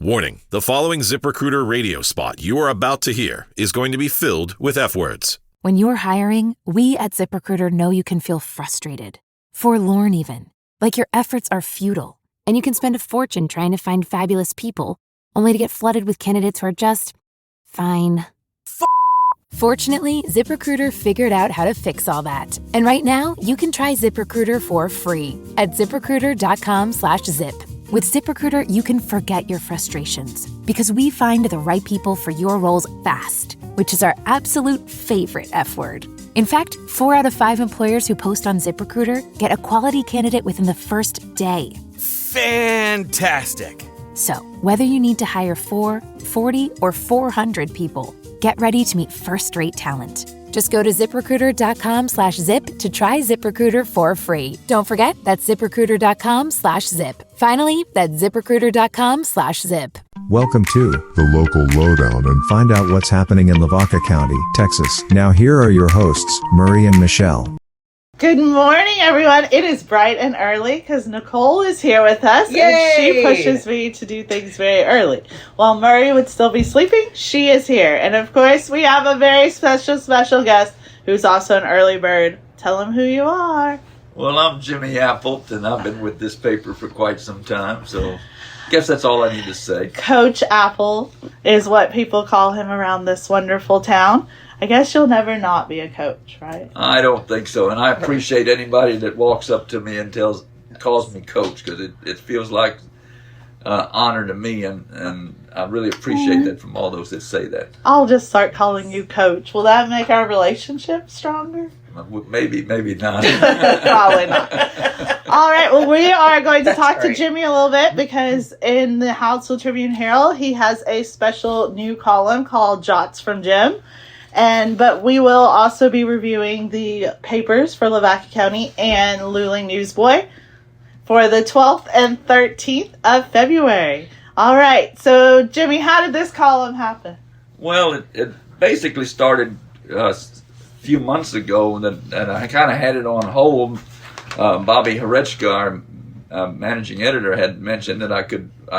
Warning, the following ZipRecruiter radio spot you are about to hear is going to be filled with F-words. When you're hiring, we at ZipRecruiter know you can feel frustrated, forlorn even, like your efforts are futile, and you can spend a fortune trying to find fabulous people, only to get flooded with candidates who are just fine. Fortunately, ZipRecruiter figured out how to fix all that. And right now, you can try ZipRecruiter for free at ZipRecruiter.com/zip. With ZipRecruiter, you can forget your frustrations because we find the right people for your roles fast, which is our absolute favorite F word. In fact, 4 out of 5 employers who post on ZipRecruiter get a quality candidate within the first day. Fantastic! So, whether you need to hire 4, 40, or 400 people, get ready to meet first-rate talent. Just go to ZipRecruiter.com/zip to try ZipRecruiter for free. Don't forget, that's ZipRecruiter.com/zip. Finally, that's ZipRecruiter.com/zip. Welcome to the Local Lowdown and find out what's happening in Lavaca County, Texas. Now here are your hosts, Murray and Michelle. Good morning, everyone. It is bright and early because Nicole is here with us. Yay! And she pushes me to do things very early. While Murray would still be sleeping, she is here. And of course, we have a very special guest who's also an early bird. Tell him who you are. Well, I'm Jimmy Appelt, and I've been with this paper for quite some time, so I guess that's all I need to say. Coach Apple is what people call him around this wonderful town. I guess you'll never not be a coach, right? I don't think so, and I appreciate anybody that walks up to me and calls me coach, because it feels like honor to me, and I really appreciate that from all those that say that. I'll just start calling you coach. Will that make our relationship stronger? Maybe not. Probably not. All right, well, we are going to talk to Jimmy a little bit because in the Hounsville Tribune Herald, he has a special new column called Jots from Jim. But we will also be reviewing the papers for Lavaca County and Luling Newsboy for the 12th and 13th of February. All right, so Jimmy, how did this column happen? Well, it basically started a few months ago, and I kind of had it on hold. Bobby Horechka, our managing editor, had mentioned that I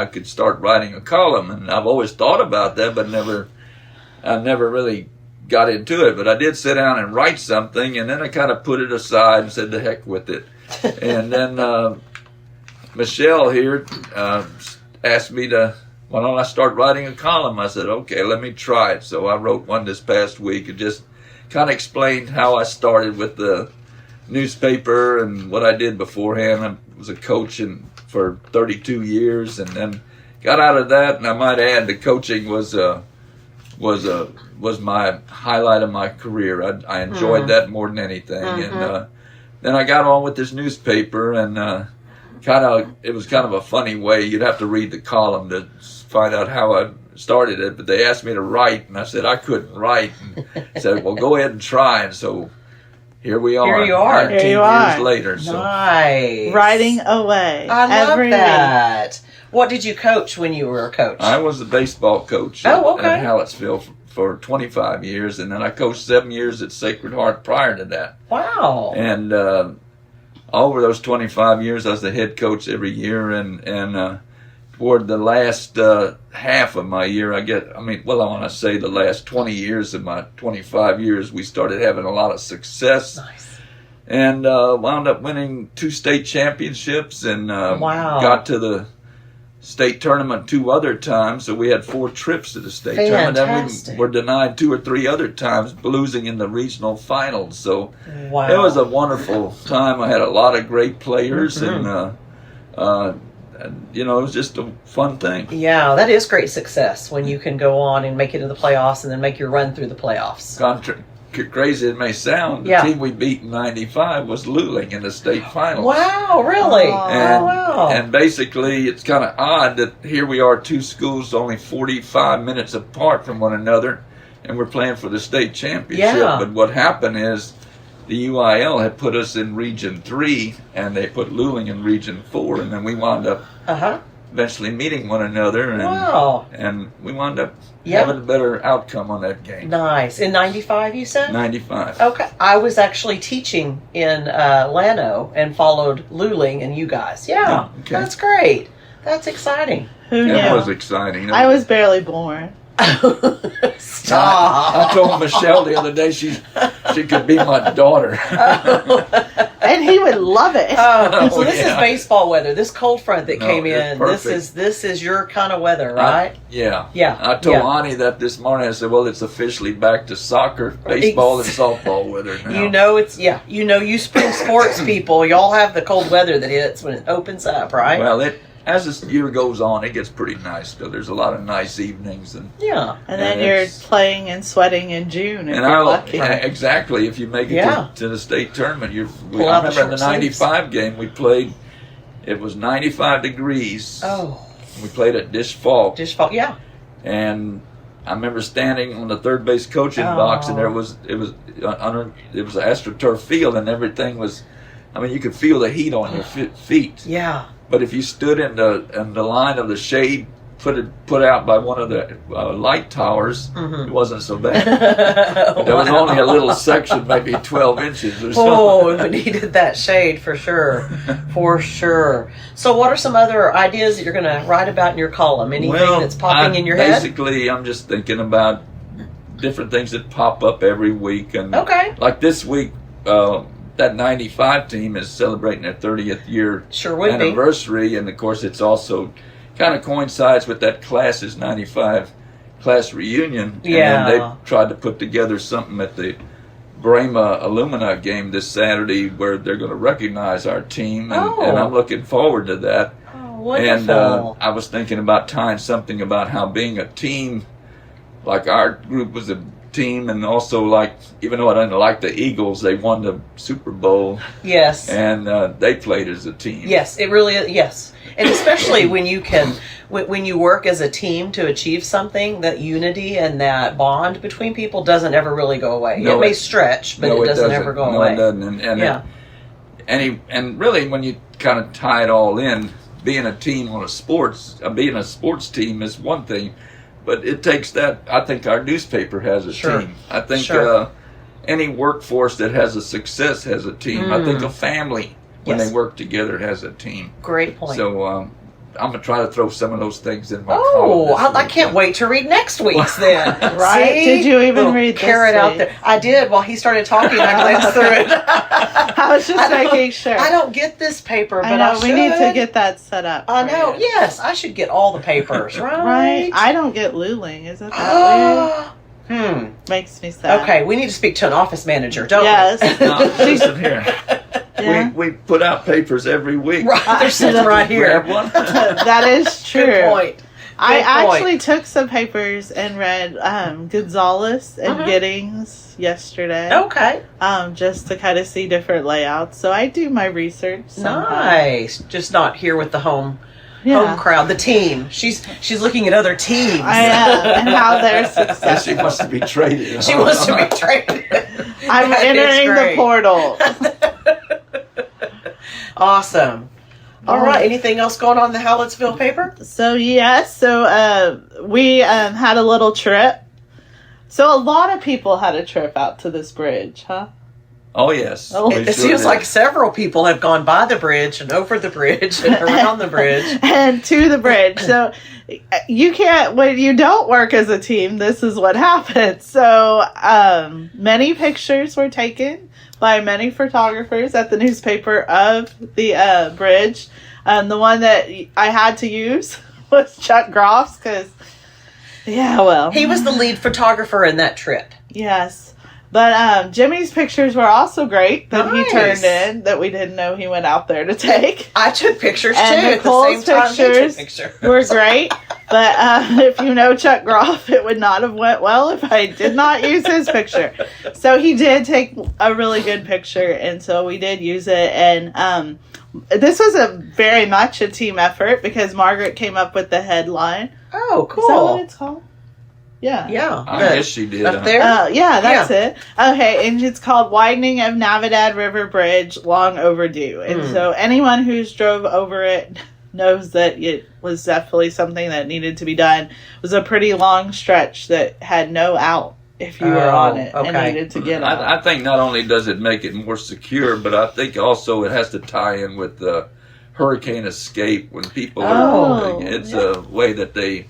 could start writing a column, and I've always thought about that, but I never really got into it. But I did sit down and write something, and then I kind of put it aside and said, "The heck with it." And then Michelle here asked me why don't I start writing a column? I said, okay, let me try it. So I wrote one this past week and just kind of explained how I started with the newspaper and what I did beforehand. I was a coach for 32 years, and then got out of that. And I might add, the coaching was my highlight of my career. I enjoyed that more than anything. And then I got on with this newspaper, and it was kind of a funny way. You'd have to read the column to find out how I started it. But they asked me to write, and I said I couldn't write. And said, well, go ahead and try. And so here we are. Here you are. 19 years later. So. Nice. Writing away. I love every that. Week. What did you coach when you were a coach? I was a baseball coach at Hallettsville for 25 years, and then I coached 7 years at Sacred Heart prior to that. Wow. And over those 25 years, I was the head coach every year, and toward the last half of my year, I want to say the last 20 years of my 25 years, we started having a lot of success. Nice. And wound up winning 2 state championships, and got to the state tournament 2 other times, so we had 4 trips to the state tournament. And we were denied 2 or 3 other times, losing in the regional finals. So it was a wonderful time. I had a lot of great players, and it was just a fun thing. Yeah, that is great success when you can go on and make it to the playoffs and then make your run through the playoffs. Crazy it may sound, the team we beat in 95 was Luling in the state finals. Wow, really? And basically, it's kind of odd that here we are, 2 schools only 45 minutes apart from one another, and we're playing for the state championship. Yeah. But what happened is the UIL had put us in Region 3, and they put Luling in Region 4, and then we wound up eventually meeting one another, and we wound up having a better outcome on that game. Nice. In 95, you said? 95. Okay. I was actually teaching in Llano and followed Luling and you guys. Yeah, okay. That's great. That's exciting. Who knew? It was exciting. I was barely born. Stop. I told Michelle the other day she could be my daughter. And he would love it. So this is baseball weather. This cold front that came in. Perfect. This is your kind of weather, right? Yeah. Yeah. I told Yeah. Ani that this morning. I said, "Well, it's officially back to soccer, baseball, and softball weather now." You know you spring sports people. Y'all have the cold weather that hits when it opens up, right? Well, as this year goes on, it gets pretty nice. So there's a lot of nice evenings, and yeah. And then you're playing and sweating in June if and you're lucky. exactly. If you make it to the state tournament, Pull I out the remember in the short sleeves. '95 game we played. It was 95 degrees. Oh. We played at Dish Falk. Yeah. And I remember standing on the third base coaching box, and it was an AstroTurf field, and everything was. I mean, you could feel the heat on your feet. Yeah. But if you stood in the line of the shade put out by one of the light towers, it wasn't so bad. There was only a little section, maybe 12 inches or so. Oh, we needed that shade for sure. For sure. So what are some other ideas that you're going to write about in your column? Anything that's popping in your head? Basically, I'm just thinking about different things that pop up every week. And Okay. like this week, that 95 team is celebrating their 30th year anniversary. And, of course, it's also kind of coincides with that class's 95 class reunion. Yeah. And they tried to put together something at the Brahma Alumni game this Saturday where they're going to recognize our team. And I'm looking forward to that. Oh, wonderful. And I was thinking about tying something about how being a team, like our group was a team, and also like, even though I didn't like the Eagles, they won the Super Bowl. Yes. And they played as a team. Yes, it really is. Yes. And especially when you work as a team to achieve something, that unity and that bond between people doesn't ever really go away. No, it may stretch, but it doesn't ever go away. No, it doesn't. And really, when you kind of tie it all in, being a team on being a sports team is one thing, but it takes that. I think our newspaper has a team. I think any workforce that has a success has a team. I think a family, when they work together, has a team. Great point. So I'm going to try to throw some of those things in my column. Oh, I can't wait to read next week's then. Right? See? Did you even read this carrot out there? I did. While he started talking, I glanced through it. I was just making sure. I don't get this paper, but I should. We need to get that set up. I know. Yes, I should get all the papers, right? Right. I don't get Luling. Isn't that weird? Makes me sad. Okay, we need to speak to an office manager, don't we? Yes. No, listen here. Yeah. We put out papers every week. Right, they're sitting right here. Grab one. That is true. Good point. I actually took some papers and read Gonzalez and Giddings yesterday. Okay. Just to kind of see different layouts. So I do my research sometimes. Nice. Just not here with the home crowd, the team. She's looking at other teams. I am, and how they're successful. She wants to be traded. She wants to be traded. I'm entering the portal. Awesome. All right. Anything else going on in the Hallettsville paper? So we had a little trip. So a lot of people had a trip out to this bridge, huh? Oh, yes. It seems like several people have gone by the bridge and over the bridge and around the bridge. And to the bridge. So you can't, when you don't work as a team, this is what happens. So many pictures were taken by many photographers at the newspaper of the bridge. The one that I had to use was Chuck Groff's because, he was the lead photographer in that trip. Yes. But Jimmy's pictures were also great that he turned in that we didn't know he went out there to take. I took pictures and too. Nicole's at the same time pictures were great. But if you know Chuck Groff, it would not have went well if I did not use his picture. So he did take a really good picture, and so we did use it. And this was very much a team effort because Margaret came up with the headline. Oh, cool. Is that what it's called? Yeah. Yeah. I guess she did. Up there? That's it. Okay, and it's called Widening of Navidad River Bridge, Long Overdue. And so anyone who's drove over it knows that it was definitely something that needed to be done. It was a pretty long stretch that had no out if you were on it and needed to get out. I think not only does it make it more secure, but I think also it has to tie in with hurricane escape when people Oh, are. It's a way that they.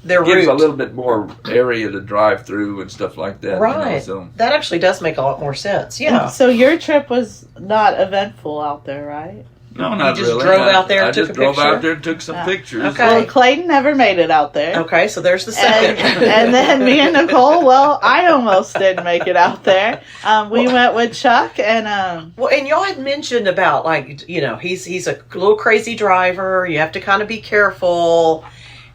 Their gives route. a little bit more area to drive through and stuff like that. Right. So. That actually does make a lot more sense. Yeah. So your trip was not eventful out there, right? No, not just really. drove out there and I took just a drove picture? out there and took some pictures. Okay. Well, Clayton never made it out there. Okay, so there's the And, second. and then me and Nicole, well, I almost did make it out there. We went with Chuck and Well, and y'all had mentioned about, like, you know, he's a little crazy driver. You have to kind of be careful.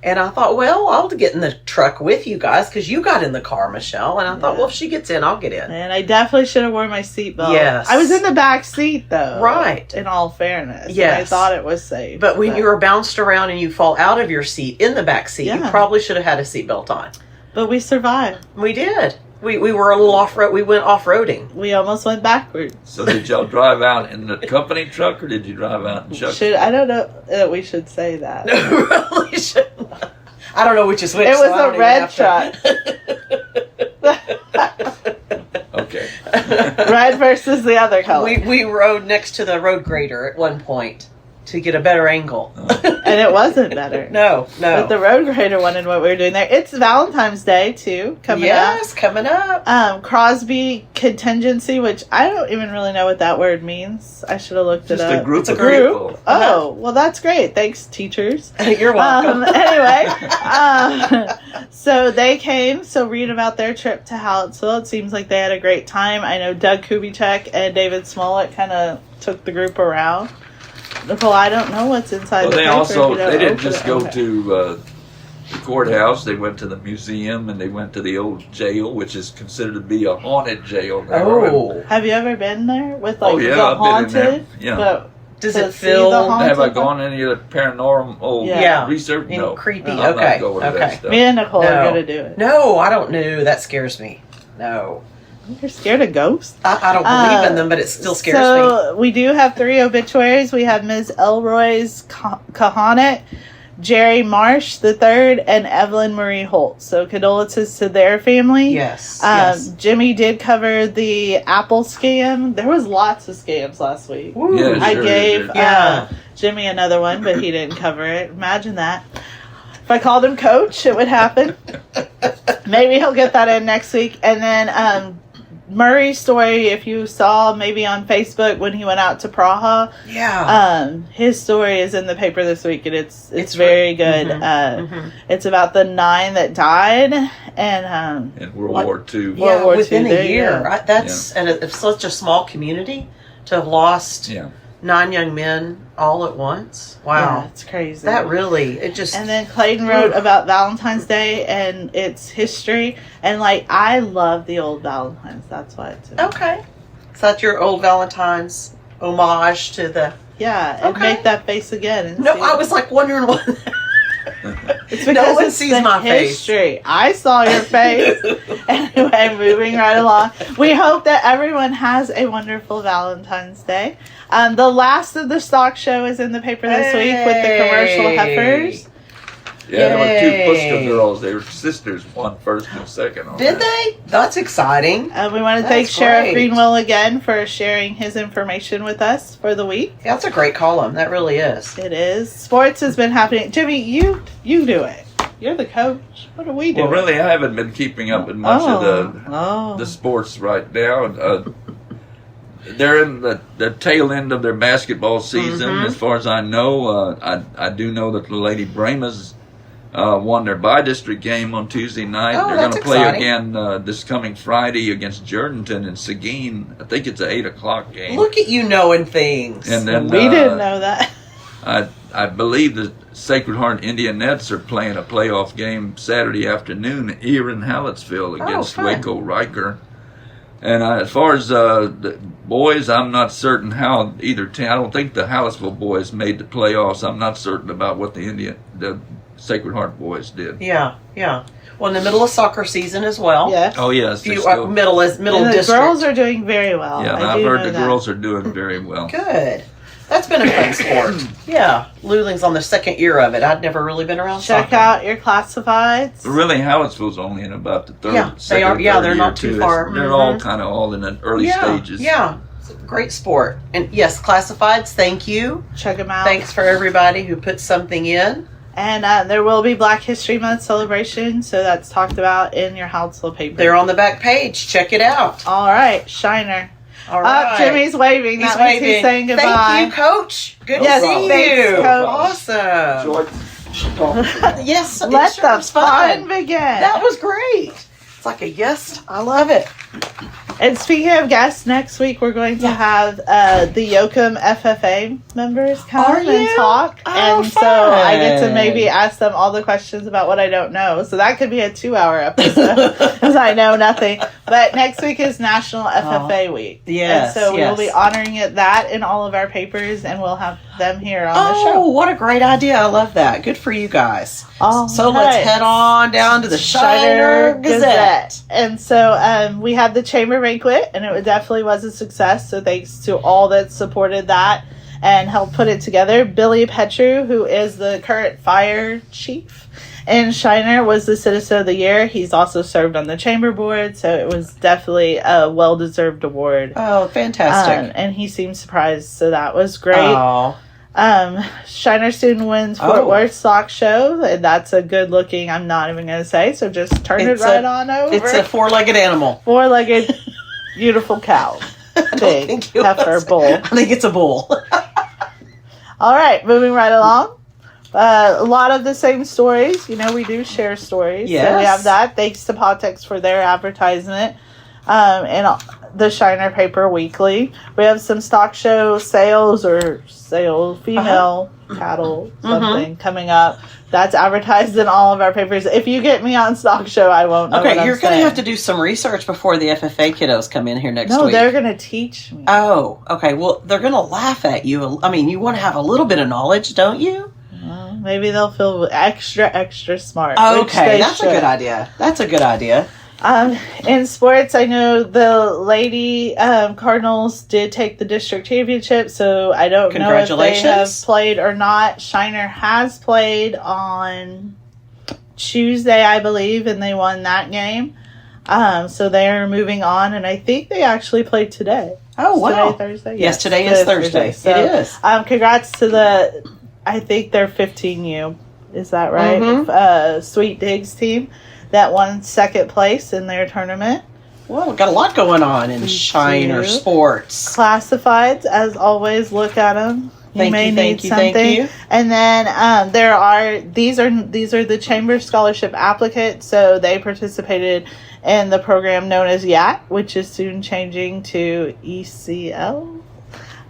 And I thought, well, I'll get in the truck with you guys because you got in the car, Michelle. And I thought, well, if she gets in, I'll get in. and I definitely should have worn my seatbelt. Yes. I was in the back seat though. Right. In all fairness. Yes. And I thought it was safe. But when you were bounced around and you fall out of your seat in the back seat, you Yeah. probably should have had a seatbelt on. But we survived. We did. We were a little off-road. We went off-roading. We almost went backwards. So did y'all drive out in the company truck or did you drive out in Chuck's? I don't know that we should say that. Really shouldn't. I don't know which is which. It was so I don't a even red have to- Okay. Red versus the other color. we rode next to the road grader at one point to get a better angle. And it wasn't better. No. But the road grader wanted what we were doing there. It's Valentine's Day, too, coming up. Yes, coming up. Crosby contingency, which I don't even really know what that word means. I should have looked Just it up. a group It's a of group. people. Oh, well, that's great. Thanks, teachers. You're welcome. Anyway, so they came. So read about their trip to Hallettsville. It seems like they had a great time. I know Doug Kubicek and David Smollett kind of took the group around. Nicole, I don't know what's inside Well, the they paper. also, If you don't they didn't open just it. go Okay. to the courthouse. They went to the museum and they went to the old jail, which is considered to be a haunted jail now. Oh. Have you ever been there with like Oh, yeah, the I've been in haunted? there. Yeah. But Does to it see feel the haunted Have I one? gone any of the paranormal Yeah. research? And No. creepy? I'm Okay, not going to okay. that stuff. Me and Nicole No. are gonna do it. No, I don't know. That scares me. No. You're scared of ghosts? I don't believe in them, but it still scares me. So we do have 3 obituaries. We have Ms. Elroy's Kahanet, Jerry Marsh III, and Evelyn Marie Holt. So condolences to their family. Yes. Yes. Jimmy did cover the Apple scam. There was lots of scams last week. Woo. Yeah, I sure gave did. Yeah. Jimmy another one, but he didn't cover it. Imagine that. If I called him Coach, it would happen. Maybe he'll get that in next week. And then Murray's story, if you saw maybe on Facebook when he went out to Praha, Yeah. his story is in the paper this week, and it's very good. It's about the 9 that died, and In World War II. Yeah, World War within II, a there you year. go. That's and it's such a small community to have lost Yeah. 9 young men all at once. Wow. yeah, it's crazy. That really, it just... And then Clayton wrote about Valentine's Day and its history, and like I love the old Valentines. That's why it's Okay. So that's your old Valentine's homage to the... yeah. And Okay. make that face again. And No, see I was like wondering what... It's No because one it's sees the my face. history. I saw your face. Anyway, moving right along. We hope that everyone has a wonderful Valentine's Day. The last of the stock show is in the paper this week with the commercial heifers. Yeah, there were 2 Yay. Pushka girls. They were sisters, one first and second. On Did that. they? That's exciting. We want to thank That's Sheriff great. Greenwell again for sharing his information with us for the week. That's a great column. That really is. It is. Sports has been happening. Jimmy, you do it. You're the coach. What are we doing? Well, really, I haven't been keeping up with much of the sports right now. They're in the tail end of their basketball season, as far as I know. I do know that the Lady Brahmas won their bi-district game on Tuesday night. Oh, They're going to that's play exciting. again this coming Friday against Jordanton in Seguin. I think it's an 8:00 game. Look at you knowing things. And then We didn't know that. I believe the Sacred Heart Indianettes are playing a playoff game Saturday afternoon here in Hallettsville against fun. Waco Riker. And as far as the boys, I'm not certain how either team. I don't think the Hallettsville boys made the playoffs. I'm not certain about what the Sacred Heart boys did. Yeah, yeah. Well, in the middle of soccer season as well. Yes. Oh yes, they're You still, middle And the district. girls are doing very well. yeah. I I've do heard know the that. girls are doing very well. Good. That's been a fun sport. Yeah. Luling's on the 2nd year of it. I'd never really been around Check soccer. out your classifieds. Really, Hallettsville's only in about the third. Yeah, they second are. or Yeah, third they're year, not too too. far. They're all kind of all in the early yeah, stages. Yeah. great sport. And yes, classifieds, thank you. Check them out. Thanks for everybody who put something in. And there will be Black History Month celebration, so that's talked about in your Hounslow paper. They're on the back page. Check it out. All right, Shiner. All right. Jimmy's waving. He's That means waving. he's saying goodbye. Thank you, Coach. Good to see thanks, you. Coach. Awesome. Yes. Let sure the was fun begin. That was great. It's like a yes. I love it. And speaking of guests, next week we're going to have the Yoakum FFA members come and talk. Oh, and so I get to maybe ask them all the questions about what I don't know. So that could be a 2-hour episode because I know nothing. But next week is National FFA Week. Yes. And so we will be honoring that in all of our papers, and we'll have them here on the show. Oh, what a great idea. I love that. Good for you guys. So right. let's head on down to the Shiner Gazette. And so we had the Chamber Banquet, and it definitely was a success. So thanks to all that supported that and helped put it together. Billy Petru, who is the current fire chief in Shiner, was the Citizen of the Year. He's also served on the Chamber Board, so it was definitely a well-deserved award. Oh, fantastic. And he seemed surprised, so that was great. Oh. Shiner student wins Fort Worth Stock Show, and that's a good looking, I'm not even going to say, so just turn it right on over. It's a 4-legged animal. 4-legged, beautiful cow. Big heifer bull. I think it's a bull. All right, moving right along. A lot of the same stories. You know, we do share stories. Yes. So we have that. Thanks to Politics for their advertisement. And the Shiner Paper Weekly. We have some stock show sales or female cattle, something coming up. That's advertised in all of our papers. If you get me on stock show, I won't know what you're I'm going to saying. have to do some research before the FFA kiddos come in here next week. No, they're going to teach me. Oh, okay. Well, they're going to laugh at you. I mean, you want to have a little bit of knowledge, don't you? Well, maybe they'll feel extra smart. Okay, that's a good idea. That's a good idea. In sports, I know the Lady Cardinals did take the district championship, so I don't know if they have played or not. Shiner has played on Tuesday, I believe, and they won that game. So they're moving on, and I think they actually played today. Oh, wow. Today, Thursday? Yes, today is Thursday. So, it is. Congrats to I think they're 15U. Is that right? Mm-hmm. Sweet Digs team that won second place in their tournament. Well, we've got a lot going on in Shiner sports. Classifieds, as always, look at them. You may need something. Thank you. And then these are the Chamber Scholarship applicants, so they participated in the program known as YAT, which is soon changing to ECL.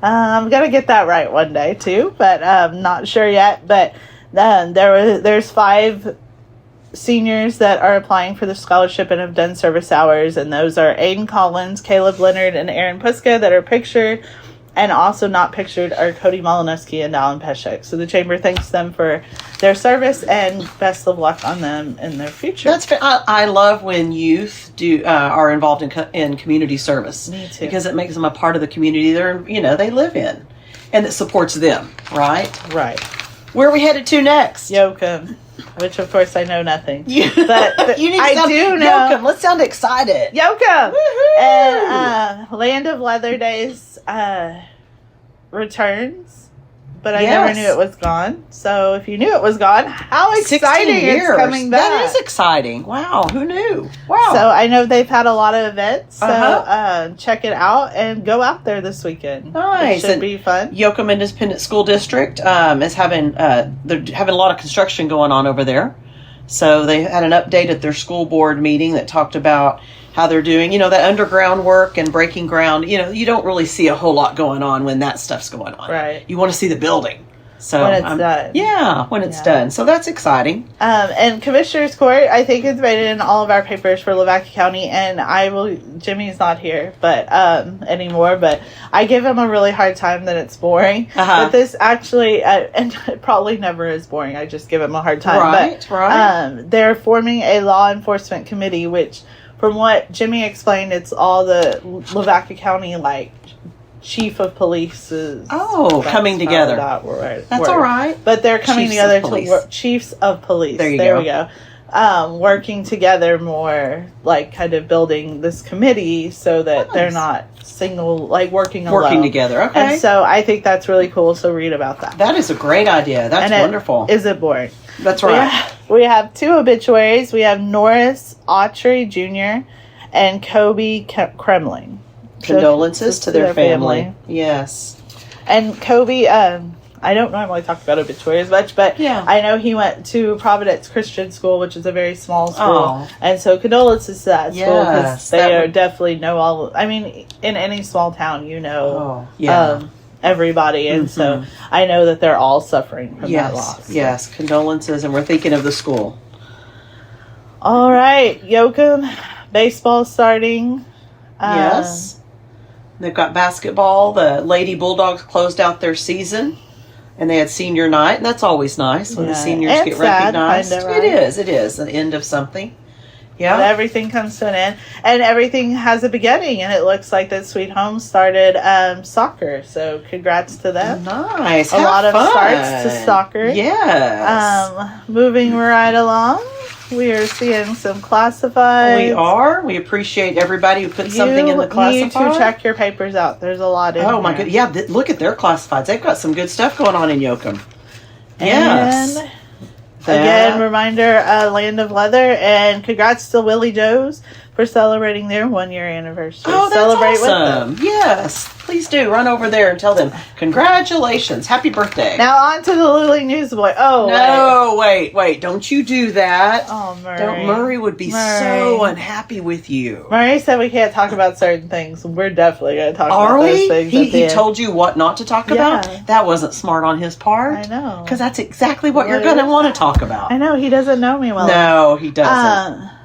I'm gonna get that right one day too, but I'm not sure yet. But there's 5 seniors that are applying for the scholarship and have done service hours, and those are Aiden Collins, Caleb Leonard, and Aaron Puska that are pictured, and also not pictured are Cody Malinowski and Alan Peshek. So the Chamber thanks them for their service and best of luck on them in their future. I love when youth are involved in community service. Me too. Because it makes them a part of the community they live in, and it supports them. Right. Where are we headed to next? Yoakum, which of course I know nothing. But you need I do know. Yoakum. Let's sound excited. Yoakum! Woohoo! And Land of Leather Days returns, but I never knew it was gone. So if you knew it was gone, how exciting it's coming back. That is exciting. Wow, who knew? Wow. So I know they've had a lot of events, so check it out and go out there this weekend. Nice. It should be fun. Yoakum Independent School District is having they're having a lot of construction going on over there. So they had an update at their school board meeting that talked about how they're doing, that underground work and breaking ground. You don't really see a whole lot going on when that stuff's going on. Right. You want to see the building. So when it's done. Yeah, when it's done. So that's exciting. And Commissioner's Court, I think it's made it in all of our papers for Lavaca County, and Jimmy's not here anymore, but I give him a really hard time that it's boring. But this actually, and it probably never is boring, I just give him a hard time. Right. They're forming a law enforcement committee, which, from what Jimmy explained, it's all the Lavaca County, chief of police's. Oh, coming together. That's all right. But they're coming Chiefs together of police. to work. Chiefs of police. There we go. Working together more, like kind of building this committee so that they're not working alone. Working together. Okay. And so I think that's really cool. So read about that. That is a great idea. That's wonderful. Is it boring? That's right. We have 2 obituaries. We have Norris Autry Jr. and Kobe Kremling. Condolences to their family. Yes. And Kobe, I don't normally talk about obituaries much, but I know he went to Providence Christian School, which is a very small school. And so condolences to that school, because they definitely know all. I mean, in any small town, everybody. And so I know that they're all suffering from that loss. Yes, condolences, and we're thinking of the school. All right, Yoakum, baseball starting. Yes. They've got basketball. The Lady Bulldogs closed out their season, and they had senior night, and that's always nice when the seniors get recognized. Kinda, right? It is an end of something. Yeah. But everything comes to an end, and everything has a beginning, and it looks like that Sweet Home started soccer, so congrats to them. Nice. A lot of starts to soccer. Yes. Moving right along. We are seeing some classifieds. We are. We appreciate everybody who put something in the classified. You need to check your papers out. There's a lot in Oh, my God. Yeah, look at their classifieds. They've got some good stuff going on in Yoakum. Yes. And again, reminder, Land of Leather, and congrats to Willie Joe's for celebrating their 1-year anniversary. Oh, that's Celebrate awesome. with them. Yes, please do. Run over there and tell them, congratulations. Happy birthday. Now on to the Lily Newsboy. Oh, no, wait. Don't you do that. Oh, Murray. Murray would be so unhappy with you. Murray said we can't talk about certain things. We're definitely going to talk about those things. He told you what not to talk about? That wasn't smart on his part. I know. Because that's exactly what you're going to want to talk about. I know. He doesn't know me well. No, he doesn't.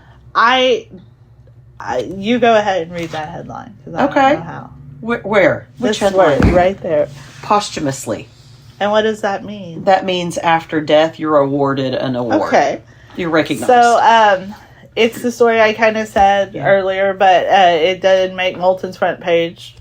You go ahead and read that headline. I don't know how. Where? Which this headline? Word, right there. Posthumously. And what does that mean? That means after death, you're awarded an award. Okay. You're recognized. So, it's the story I kind of said earlier, but it did make Moulton's front page.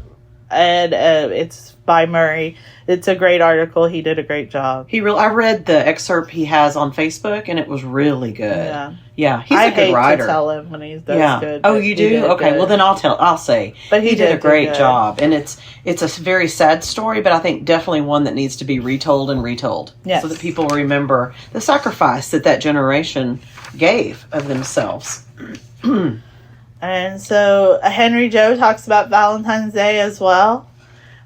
And it's by Murray. It's a great article. He did a great job. I read the excerpt he has on Facebook, and it was really good. Yeah, he's a good writer. I hate to tell him when he's good. Oh, you do? Okay, well then I'll say. But he did a great job, and it's a very sad story, but I think definitely one that needs to be retold and retold, so that people remember the sacrifice that generation gave of themselves. And so Henry Joe talks about Valentine's Day as well.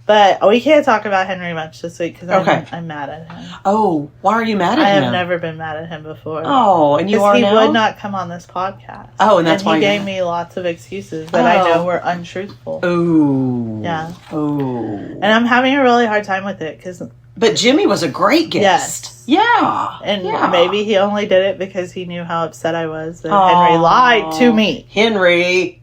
But we can't talk about Henry much this week because I'm mad at him. Oh, why are you mad at him? I have never been mad at him before. Oh, and you are now? Because he would not come on this podcast. Oh, and that's why he gave me lots of excuses that I know were untruthful. Ooh. Yeah. Ooh. And I'm having a really hard time with it because... But Jimmy was a great guest. Yes. Yeah. And maybe he only did it because he knew how upset I was that Henry lied to me. Henry.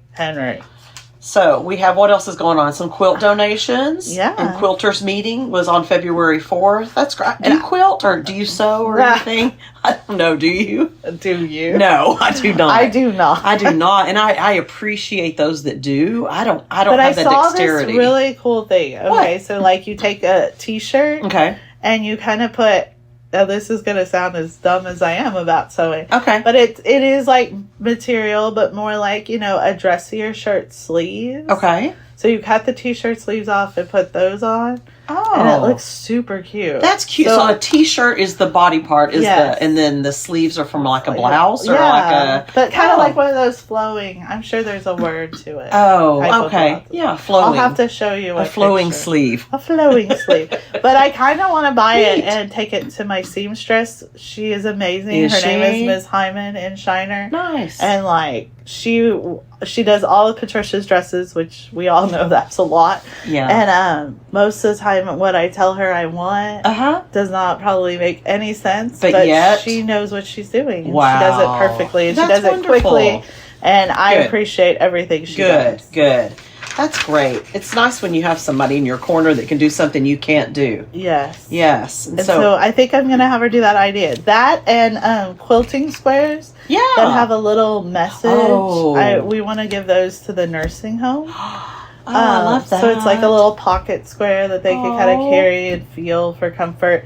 So we have, what else is going on? Some quilt donations. Yeah. And Quilters meeting was on February 4th. That's great. Do you quilt or do you sew or anything? I don't know. Do you? Do you? No, I do not. I do not. I do not. And I appreciate those that do. I don't have that dexterity. But I saw this really cool thing. Okay. So like you take a t-shirt. Okay. And you kind of put, now this is going to sound as dumb as I am about sewing. Okay. But it is like material, but more like, a dressier shirt sleeves. Okay. So you cut the t-shirt sleeves off and put those on. Oh. And it looks super cute. That's cute. So a t-shirt is the body part, and then the sleeves are from like a blouse or like a... But kind of like one of those flowing. I'm sure there's a word to it. Oh, okay. Yeah, flowing. I'll have to show you a flowing sleeve. A flowing sleeve. But I kind of want to buy it and take it to my seamstress. She is amazing. Her name is Ms. Hyman in Shiner. Nice. And like she does all of Patricia's dresses, which we all know that's a lot. Yeah. And most of the time what I tell her I want does not probably make any sense. But yet she knows what she's doing. And wow. She does it perfectly. And she does it quickly. And I appreciate everything she does. Good. That's great. It's nice when you have somebody in your corner that can do something you can't do. Yes. And so I think I'm going to have her do that idea. That and quilting squares that have a little message. We want to give those to the nursing home. Oh, I love that. So it's like a little pocket square that they can kind of carry and feel for comfort.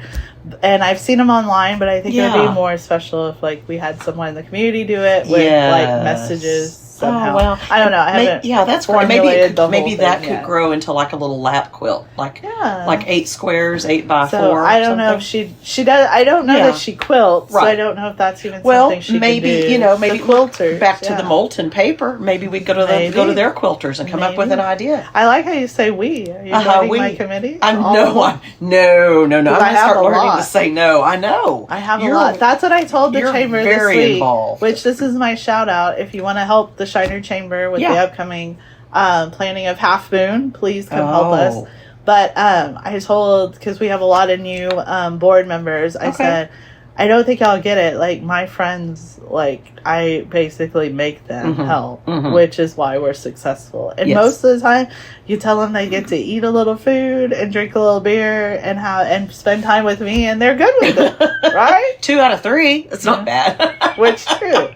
And I've seen them online, but I think it would be more special if like we had someone in the community do it with like messages. Somehow. Oh, well. I don't know. I haven't that's great. Maybe that could yet. grow into like a little lap quilt, like 8 squares, 8 by 4. So I don't know if she does. I don't know that she quilts. So I don't know if that's even something she maybe can do. Maybe the quilters. Back to the molten paper. Maybe we go to their quilters and come up with an idea. I like how you say we. Are you joining my committee? No. I'm going to start learning to say no. I know. I have a lot. That's what I told the chamber this week. Involved. Which this is my shout out. If you want to help the Shiner Chamber with the upcoming planning of Half Moon, please come help us. But I told, because we have a lot of new board members, I said, I don't think y'all get it. Like, my friends, like, I basically make them help, which is why we're successful. And most of the time, you tell them they get to eat a little food and drink a little beer and spend time with me, and they're good with it, right? 2 out of 3. That's not bad. Which too.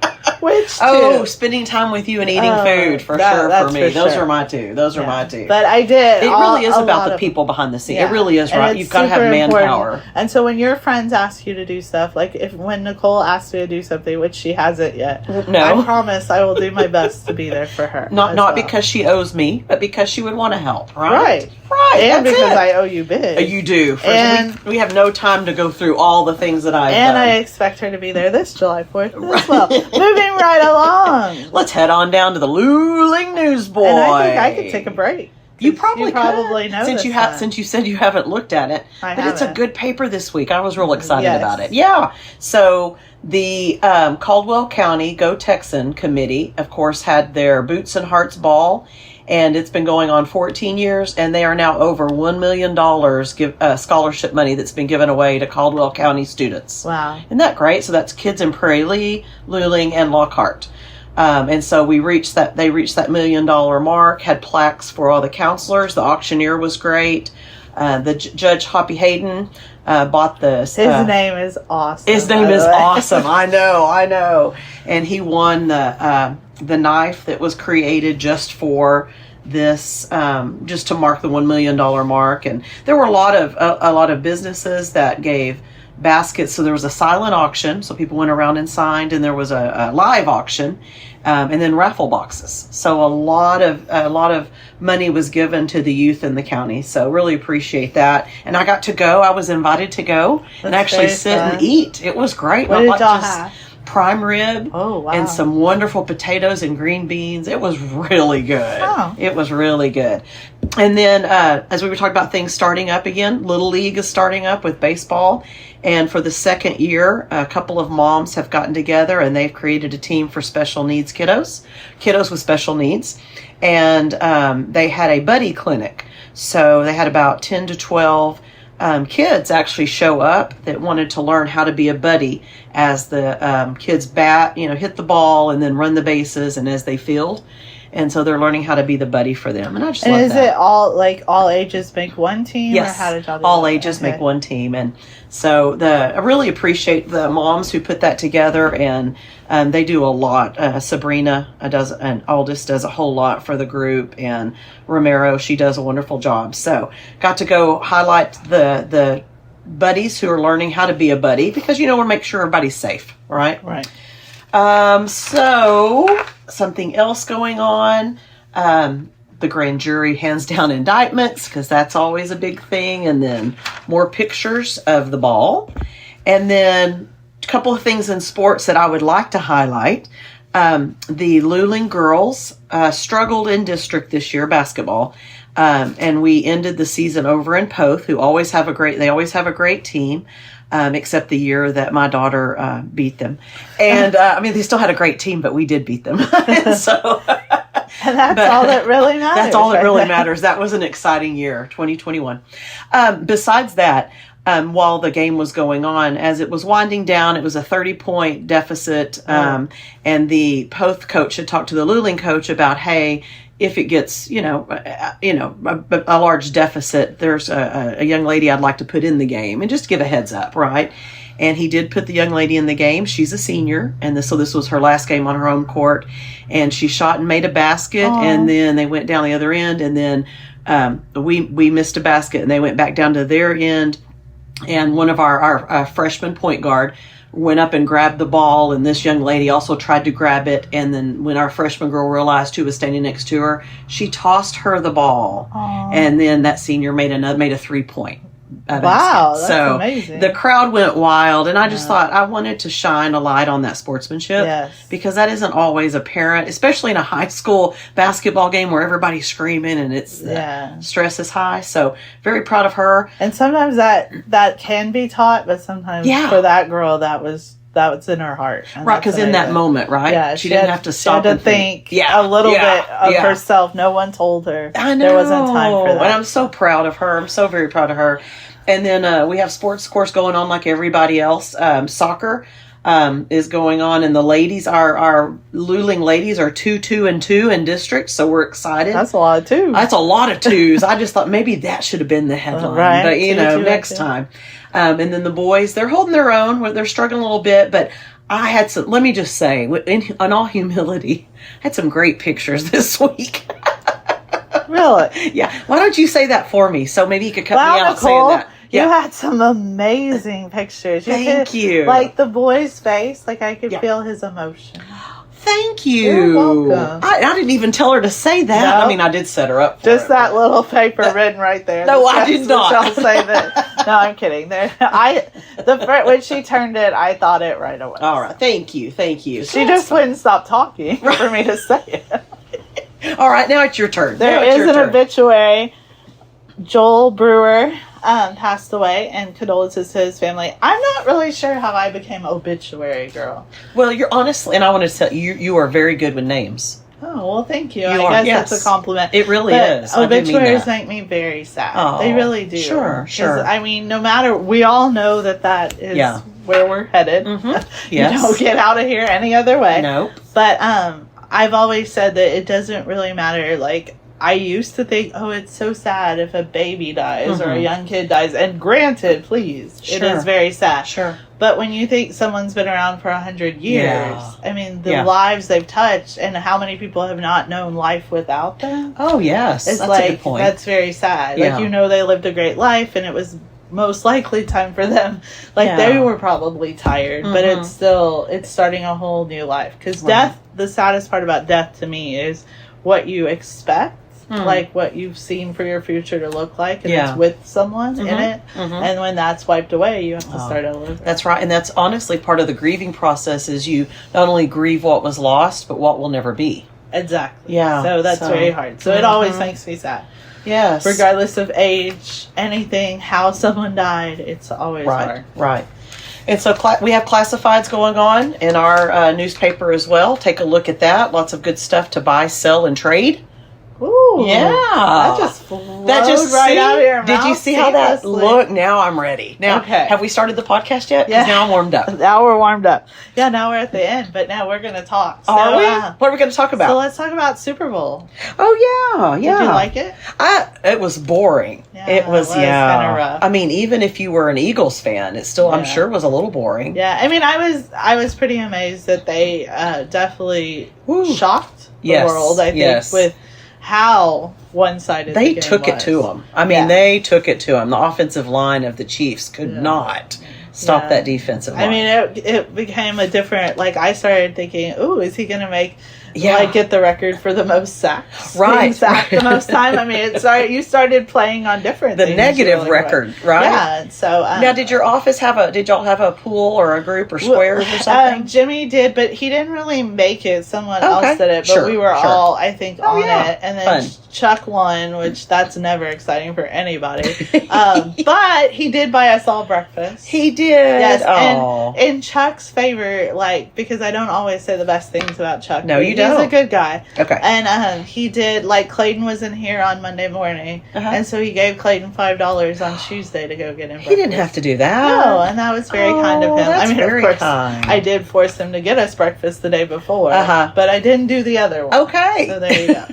Spending time with you and eating food for me. Those are my 2. Those are my 2. But I did. It really is about the people behind the scene. It really is, right? You've got to have manpower. And so when your friends ask you to do stuff, like when Nicole asked me to do something, which she hasn't yet, I promise I will do my best to be there for her. Not because she owes me, but because she would want to help, right? And because I owe you big. You do. And we have no time to go through all the things that I've done. And I expect her to be there this July 4th as well. Moving right along. Let's head on down to the Luling News Boy. And I think I could take a break. You probably know since you said you haven't looked at it. But it's a good paper this week. I was real excited about it. Yeah. So the Caldwell County Go Texan Committee, of course, had their Boots and Hearts Ball. And it's been going on 14 years, and they are now over $1 million scholarship money that's been given away to Caldwell County students. Wow. Isn't that great? So that's kids in Prairie Lee, Luling, and Lockhart. And so they reached that $1 million mark, had plaques for all the counselors. The auctioneer was great. The Judge Hoppy Hayden bought this. His name is awesome. His name is awesome. I know. And he won the knife that was created just for this, just to mark the $1 million mark. And there were a lot of businesses that gave baskets. So there was a silent auction, so people went around and signed, and there was a live auction, and then raffle boxes. So a lot of money was given to the youth in the county. So really appreciate that. And I got to go. I was invited to go and actually sit and eat. It was great. What did y'all have? Prime rib and some wonderful potatoes and green beans. It was really good. Oh. It was really good. And then as we were talking about things starting up again, Little League is starting up with baseball. And for the second year, a couple of moms have gotten together and they've created a team for special needs kiddos with special needs. And they had a buddy clinic. So they had about 10 to 12 kids actually show up that wanted to learn how to be a buddy as the kids hit the ball and then run the bases and as they field. And so they're learning how to be the buddy for them. And I just love that. And is it all ages make one team? Yes, or how did y'all do all that? ages make one team. And so I really appreciate the moms who put that together, and they do a lot. Sabrina Aldis does a whole lot for the group, and Romero, she does a wonderful job. So got to go highlight the buddies who are learning how to be a buddy, because we want to make sure everybody's safe, right? Right. So something else going on. The grand jury hands down indictments, because that's always a big thing. And then more pictures of the ball. And then a couple of things in sports that I would like to highlight. The Luling girls struggled in district this year, basketball. And we ended the season over in Poth, who always have a great team. Except the year that my daughter beat them. And, they still had a great team, but we did beat them. And so, and that's all that really matters. That's all that really matters. That was an exciting year, 2021. Besides that, while the game was going on, as it was winding down, it was a 30-point deficit. And the Poth coach had talked to the Luling coach about, hey, if it gets, a large deficit, there's a young lady I'd like to put in the game, and just give a heads up, right? and he did put the young lady in the game. She's a senior, and so this was her last game on her home court, and she shot and made a basket, and then they went down the other end, and then we missed a basket, and they went back down to their end, and one of our freshman point guard went up and grabbed the ball, and this young lady also tried to grab it, and then when our freshman girl realized who was standing next to her, she tossed her the ball. Aww. And then that senior made a 3-point basket. Wow, that's amazing. The crowd went wild, and I just thought I wanted to shine a light on that sportsmanship, because that isn't always apparent, especially in a high school basketball game where everybody's screaming and it's stress is high. So very proud of her. And sometimes that can be taught, but sometimes for that girl that was in her heart, right? Because in that moment, right? She didn't have to stop and think a little bit of herself. No one told her. I know. There wasn't time for that. And I'm so proud of her. I'm so very proud of her. And then we have sports, of course, going on like everybody else. Soccer is going on, and the ladies, our Luling ladies, are 2-2-2 in districts, so we're excited. That's a lot of twos. That's a lot of twos. I just thought maybe that should have been the headline, right. But next time. And then the boys, they're holding their own. They're struggling a little bit, but I had some. Let me just say, in all humility, I had some great pictures this week. Really? Yeah. Why don't you say that for me? So maybe you could cut me out Nicole, saying that. Yeah. You had some amazing pictures. Thank you. Like the boy's face, like I could feel his emotion. Thank you. You're welcome. I didn't even tell her to say that. No. I mean, I did set her up for Just it, that little paper written right there. No, I did not. I'll say that. No, I'm kidding. When she turned it, I thought it right away. All right. Thank you. She just wouldn't stop talking for me to say it. All right, now it's your turn. There is an obituary. Joel Brewer passed away, and condolences to his family. I'm not really sure how I became obituary girl. Well, you're honestly, and I want to tell you, you are very good with names. Oh, well, thank you. I guess that's a compliment. It really is. Obituaries make me very sad. Oh, they really do. Sure. I mean, no matter, we all know that is where we're headed. Mm-hmm. You don't get out of here any other way. Nope. But I've always said that it doesn't really matter. Like, I used to think, it's so sad if a baby dies or a young kid dies. And granted, please, it is very sad. Sure. But when you think someone's been around for 100 years, I mean, the lives they've touched and how many people have not known life without them. Oh, yes. It's that's like, a good point. That's very sad. Yeah. Like, they lived a great life, and it was most likely time for them. Like, they were probably tired, but it's starting a whole new life. Because death, the saddest part about death to me is what you expect. Like what you've seen for your future to look like, and it's with someone in it. And when that's wiped away, you have to start all over. That's right. And that's honestly part of the grieving process, is you not only grieve what was lost, but what will never be. Exactly. Yeah. So that's very hard. So it always makes me sad. Yes. Regardless of age, anything, how someone died, it's always hard. Right. And so we have classifieds going on in our newspaper as well. Take a look at that. Lots of good stuff to buy, sell, and trade. Ooh, yeah. That just flowed right out of your mouth. Did you see how that looked? Now I'm ready. Now, have we started the podcast yet? Yeah. Now I'm warmed up. Now we're warmed up. Yeah, now we're at the end, but now we're going to talk. So, are we? What are we going to talk about? So let's talk about Super Bowl. Oh, yeah. Did you like it? It was boring. Yeah, it was kind of rough. I mean, even if you were an Eagles fan, it still, I'm sure, was a little boring. Yeah, I mean, I was pretty amazed that they definitely shocked the world, I think, with how one-sided they took it to them. I mean, they took it to them. The offensive line of the Chiefs could not stop that defensive line. I mean, it became a different, like, I started thinking, ooh, is he going to make, like, get the record for the most sacks? Right. Sacked the most time. I mean, you started playing on different things. The negative record, right? Yeah. So, now, did your office did y'all have a pool or a group or squares or something? Jimmy did, but he didn't really make it. Someone else did it, but we were all, I think, on it. And then Chuck won, which that's never exciting for anybody. But he did buy us all breakfast. He did. Yes. And in Chuck's favor, like, because I don't always say the best things about Chuck. No, you don't. He's a good guy. Okay. And he did, like, Clayton was in here on Monday morning. And so he gave Clayton $5 on Tuesday to go get him breakfast. He didn't have to do that. No, and that was very kind of him. That's I mean, very of course, kind. I did force him to get us breakfast the day before. But I didn't do the other one. Okay. So there you go.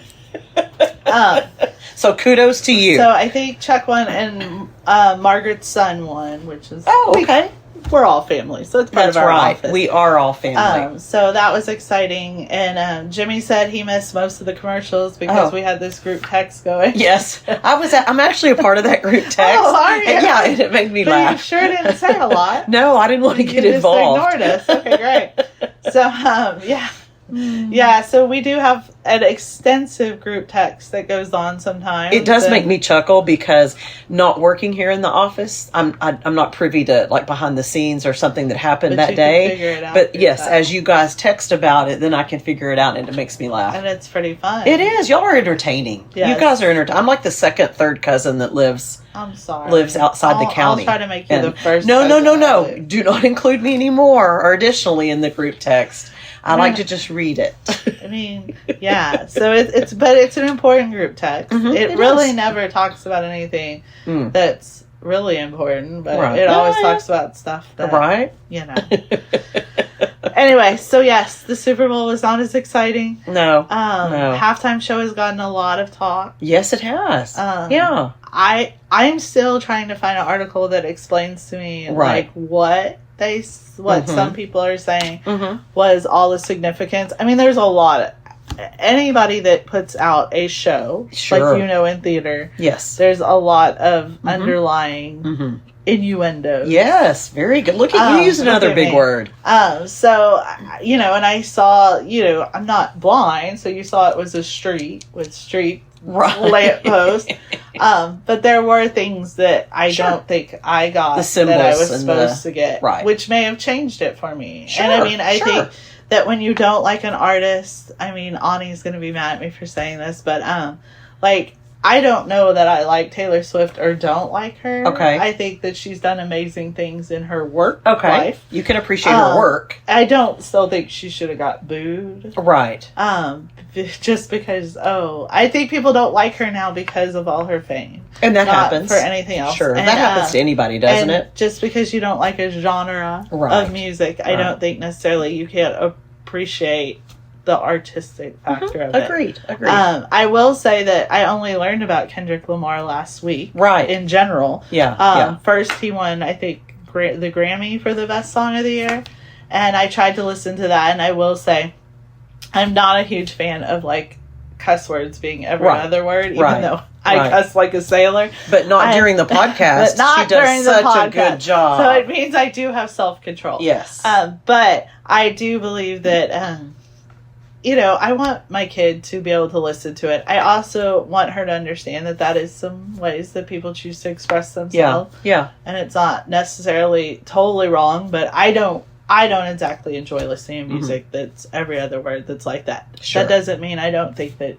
So kudos to you. So I think Chuck won and Margaret's son won, which is okay. we're all family, so it's part That's of our right. office. We are all family. So that was exciting, and Jimmy said he missed most of the commercials because Oh. we had this group text going. Yes, I'm actually a part of that group text. Oh, are you? Yeah, and it made me But you laugh. sure didn't say a lot. No, I didn't want to get you involved. just ignored us. Okay, great. So, yeah. Yeah, so we do have an extensive group text that goes on sometimes. It does make me chuckle because not working here in the office, I'm not privy to like behind the scenes or something that happened But that you can day. figure it out But for yes, yourself. as you guys text about it, then I can figure it out, and it makes me laugh. And it's pretty fun. It is. Y'all are entertaining. Yes. You guys are entertaining. I'm like the second, third cousin that lives I'm sorry. outside the county. I'll try to make you And- the first. No. cousin. Do not include me anymore or additionally in the group text. I like to just read it. I mean, yeah. So but it's an important group text. It really is. never talks about anything Mm. that's really important, but Right. it always Oh, yeah. talks about stuff that Right? you know. Anyway, so yes, the Super Bowl was not as exciting. No. Halftime show has gotten a lot of talk. Yes, it has. Yeah. I'm still trying to find an article that explains to me Right. like what some people are saying Mm-hmm. was all the significance. I mean, there's a lot of anybody that puts out a show, Sure. like in theater. Yes. There's a lot of underlying Mm-hmm. innuendos. Yes. Very good. Look at you use another look at big me. word. So, and I saw, I'm not blind, so you saw it was a street with street Right. lampposts. But there were things that I Sure. don't think I got The symbols that I was and supposed to get, right. which may have changed it for me. Sure, And I mean, I sure. think that when you don't like an artist, I mean, Ani's going to be mad at me for saying this, but I don't know that I like Taylor Swift or don't like her. Okay. I think that she's done amazing things in her work Okay. life. You can appreciate her work. I don't still think she should have got booed. Right. Just because, I think people don't like her now because of all her fame. And that Not happens. for anything else. Sure. And, that happens to anybody, doesn't and it? Just because you don't like a genre Right. of music, I Right. don't think necessarily you can't appreciate the artistic factor of it. Agreed. I will say that I only learned about Kendrick Lamar last week. Right. In general. Yeah. First, he won, I think, the Grammy for the best song of the year. And I tried to listen to that, and I will say, I'm not a huge fan of, cuss words being every Right. other word, even Right. though I Right. cuss like a sailor. But not during the podcast. But not she does during the such podcast. a good job. So it means I do have self-control. Yes. But I do believe that, I want my kid to be able to listen to it. I also want her to understand that is some ways that people choose to express yeah. themselves. Yeah. And it's not necessarily totally wrong, but I don't exactly enjoy listening to music that's every other word that's like that. Sure. That doesn't mean I don't think that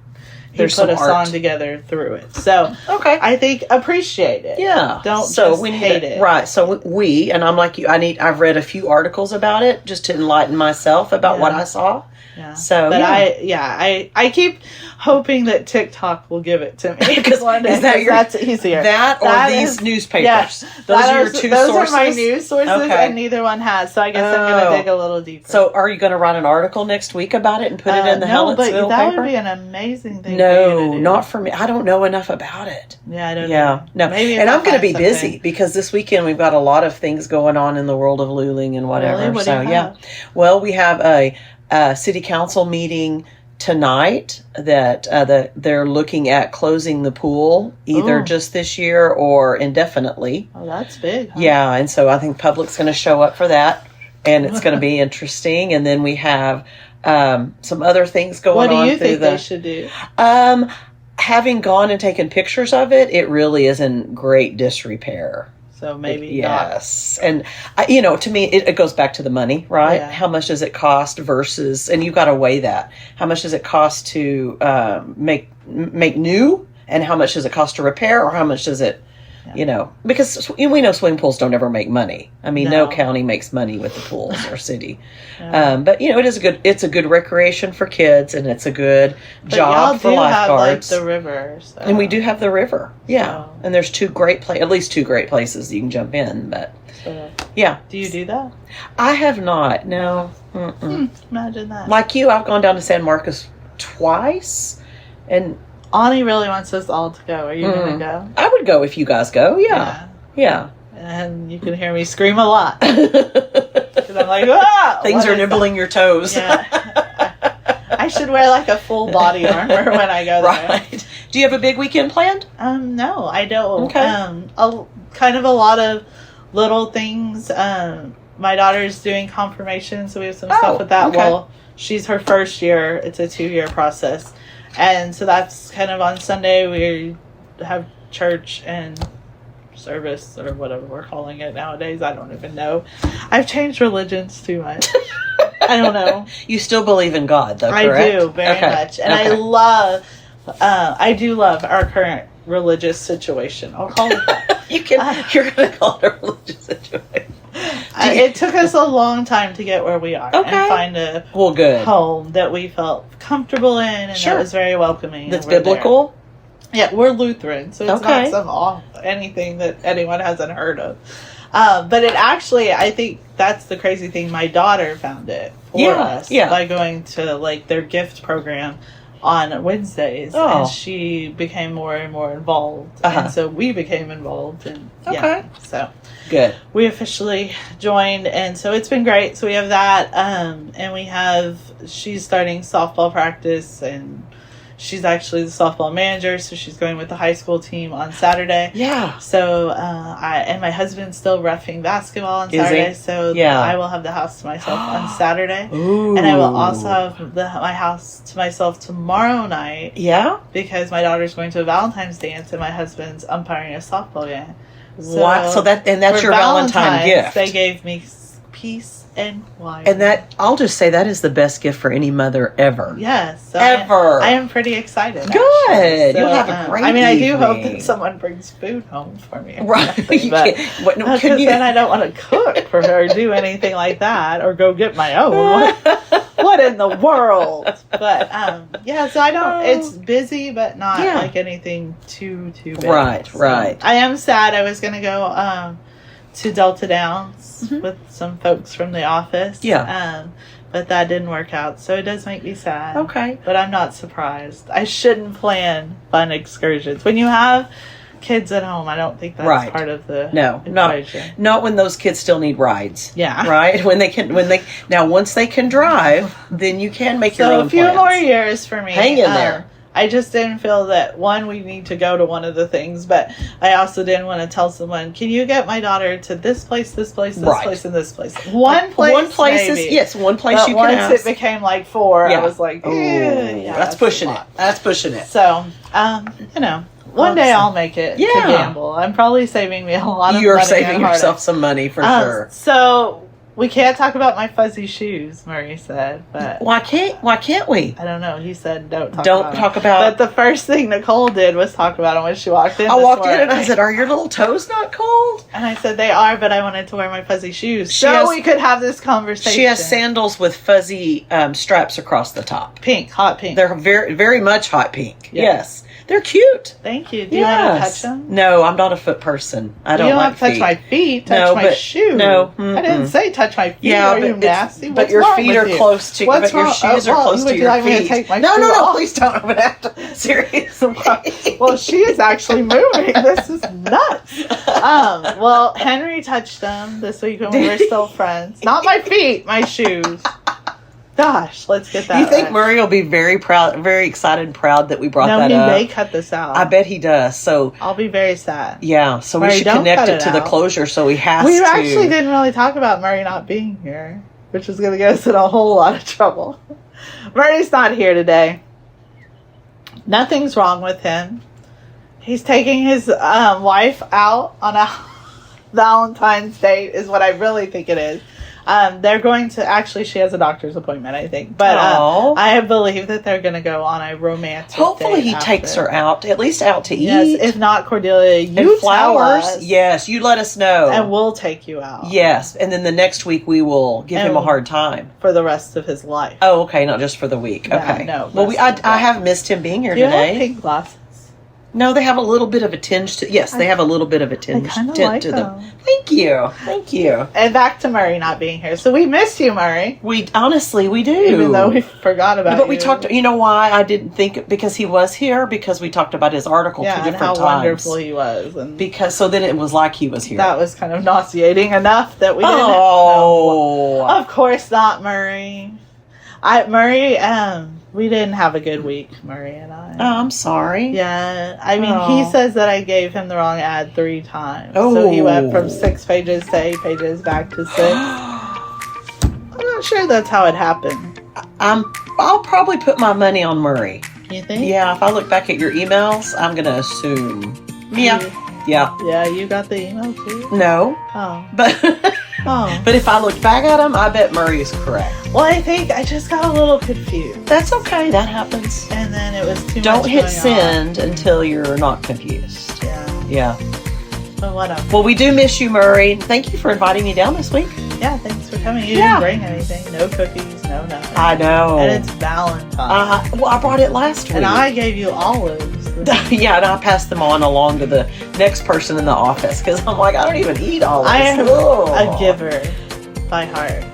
he There's put some a song art. together through it. So Okay. I think appreciate it. Yeah. Don't so just we need hate to- it. Right. So we, and I'm like you, I've read a few articles about it just to enlighten myself about what I saw. Yeah. So, but yeah. I keep hoping that TikTok will give it to me Because one day, is that 'cause your- that's easier. That or That these is- newspapers? Yes, Those are your two those sources? are my news sources, Okay. and neither one has. So I guess I'm going Oh. to dig a little deeper. So are you going to write an article next week about it and put it in the no, but Helensville that paper? would be an amazing thing. for you No, to do. not for me. I don't know enough about it. Yeah, I don't. Yeah, know. no. Maybe if and I I'm going to find be something. busy because this weekend we've got a lot of things going on in the world of luling and whatever. Really? What do So you yeah. have? Well, we have a city council meeting tonight that they're looking at closing the pool either Ooh. just this year or indefinitely. Oh, that's big. Huh? Yeah, and so I think public's going to show up for that, and it's going to be interesting. And then we have some other things going on. What do you through think the, they should do? Having gone and taken pictures of it, it really is in great disrepair. So maybe Yes. And, to me, it goes back to the money, right? Yeah. How much does it cost versus, and you've got to weigh that. How much does it cost to make new, and how much does it cost to repair, or how much does it, because we know swimming pools don't ever make money. I mean, no No. county makes money with the pools or city. Yeah. But, it's a good recreation for kids, and it's a good But job for y'all do have lifeguards. the river. So. And we do have the river, yeah. So- And there's at least two great places you can jump in. But So, yeah, do you do that? I have not. No, Imagine that. like you, I've gone down to San Marcos twice, and Ani really wants us all to go. Are you going to go? I would go if you guys go. Yeah, yeah. and you can hear me scream a lot. 'Cause I'm like, ah! Things are nibbling your toes. Yeah. I should wear like a full body armor when I go there. Right. Do you have a big weekend planned? No, I don't. Okay. Kind of a lot of little things. My daughter's doing confirmation, so we have some stuff with that. Okay. Well, she's her first year. It's a 2-year process. And so that's kind of on Sunday. We have church and service or whatever we're calling it nowadays. I don't even know. I've changed religions too much. I don't know. You still believe in God, though, correct? I do very much. And I do love our current religious situation. I'll call it that. You're going to call it a religious situation. It took us a long time to get where we are and find a home that we felt comfortable in and that was very welcoming. That's biblical? Yeah, we're Lutheran, so it's not anything that anyone hasn't heard of. But it actually, I think that's the crazy thing. My daughter found it for us by going to like their gift program on Wednesdays, and she became more and more involved, and so we became involved, and so good. We officially joined, and so it's been great. So we have that, and she's starting softball practice, and she's actually the softball manager, so she's going with the high school team on Saturday. Yeah. So my husband's still reffing basketball on Saturday, so I will have the house to myself on Saturday. Ooh. And I will also have my house to myself tomorrow night. Yeah. Because my daughter's going to a Valentine's dance and my husband's umpiring a softball game. So that's your Valentine gift. They gave me peace and quiet. And that, I'll just say, that is the best gift for any mother ever. Yes. So ever. I am pretty excited. Good. So, You'll have a great I do evening. hope that someone brings food home for me. Right. Because then I don't want to cook for her or do anything like that or go get my own. What in the world? But, so I don't, it's busy, but not like anything too big. Right, so right. I am sad. I was going to go to Delta Downs with some folks from the office. Yeah. But that didn't work out, so it does make me sad. Okay. But I'm not surprised. I shouldn't plan fun excursions. When you have kids at home, I don't think that's part of the equation. Not when those kids still need rides. Yeah. Right? Once they can drive, then you can make your own plans. So a few plans. more years for me. Hang in there. I just didn't feel that, one, we need to go to one of the things, but I also didn't want to tell someone, can you get my daughter to this place, this place, this place, and this place? One place maybe. One place but you can ask. Once it became like 4, I was like, that's pushing it. That's pushing it. So, one day I'll make it to gamble. I'm probably saving me a lot of money. You're saving yourself some money for sure. So, we can't talk about my fuzzy shoes, Murray said. But why can't we? I don't know. He said don't talk about. But the first thing Nicole did was talk about them when she walked in. I walked in and I said, "Are your little toes not cold?" And I said, "They are," but I wanted to wear my fuzzy shoes we could have this conversation. She has sandals with fuzzy straps across the top. Pink, hot pink. They're very, very much hot pink. Yeah. Yes. They're cute. Thank you. Do you want to touch them? No, I'm not a foot person. I don't like feet. You don't have to touch my feet. Touch my shoes. No. I didn't say touch my feet. Yeah, are you nasty? But your feet are close to but your shoes are close to your feet. No, please don't open it. Seriously. Well, she is actually moving. This is nuts. Well, Henry touched them this week when we were still friends. Not my feet, my shoes. Gosh, let's get that. You think Murray will be very proud, very excited and proud that we brought that up? No, he may cut this out. I bet he does. So I'll be very sad. Yeah, so Murray, we should connect it to the closure so he has to. We actually didn't really talk about Murray not being here, which is going to get us in a whole lot of trouble. Murray's not here today. Nothing's wrong with him. He's taking his wife out on a Valentine's date is what I really think it is. They're going to, actually she has a doctor's appointment, I think, but I believe that they're going to go on a romantic Hopefully he takes her out, at least out to eat. Yes, if not, Cordelia, you flowers. Tell us, yes, you let us know. And we'll take you out. Yes, and then the next week we will give him a hard time. For the rest of his life. Oh, okay, not just for the week. Okay. No. Well, I have missed him being here today. You have pink glasses. No, they have a little bit of a tinge to. Yes, they have a little bit of a tinge kinda tint like to them. them. Thank you. And back to Murray not being here. So we miss you, Murray. We honestly we do. Even though we forgot about But you. we talked. You know why I didn't think because he was here because we talked about his article two and different how times. wonderful he was, and Because so then it was like he was here. that was kind of nauseating enough that we didn't. Oh. No, of course not, Murray. We didn't have a good week, Murray and I. Oh, I'm sorry. Yeah, I mean, Oh. he says that I gave him the wrong ad 3 times. So he went from 6 pages to 8 pages back to 6. I'm not sure that's how it happened. I'll probably put my money on Murray. You think? Yeah, if I look back at your emails, I'm gonna assume. Yeah. Yeah, you got the email too? No. Oh. But Oh. but if I look back at him, I bet Murray is correct. Well, I think I just got a little confused. That's okay. That happens. And then it was too Don't much hit going send until you're not confused. on. Yeah. Yeah. But whatever. Well, we do miss you, Murray. Thank you for inviting me down this week. Yeah, thanks for coming. You Yeah. didn't bring anything. No cookies, no nothing. I know. And it's Valentine's. Well, I brought it last week. And I gave you olives. Yeah, and I passed them on along to the next person in the office because I'm like, I don't even eat olives. I am Ugh. a giver by heart.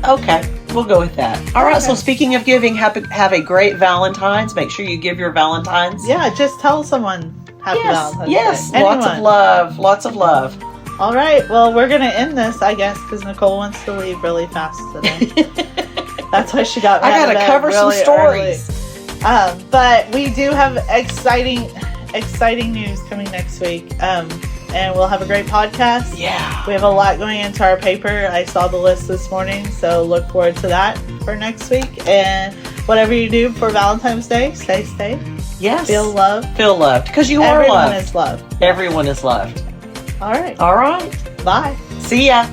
Okay, we'll go with that. All right, so Okay. speaking of giving, have a great Valentine's. Make sure you give your Valentine's. Yeah, just tell someone Happy Valentine's Yes, Day. lots of Anyone. love. Lots of love. All right, well, we're going to end this, I guess, because Nicole wants to leave really fast today. That's why she got I mad gotta at cover some really stories. early. But we do have exciting news coming next week. And we'll have a great podcast. Yeah. We have a lot going into our paper. I saw the list this morning, so look forward to that for next week. And whatever you do for Valentine's Day, stay safe. Yes. Feel loved. Feel loved because you are Everyone loved. is loved. Everyone is loved. All right. All right. Bye. See ya.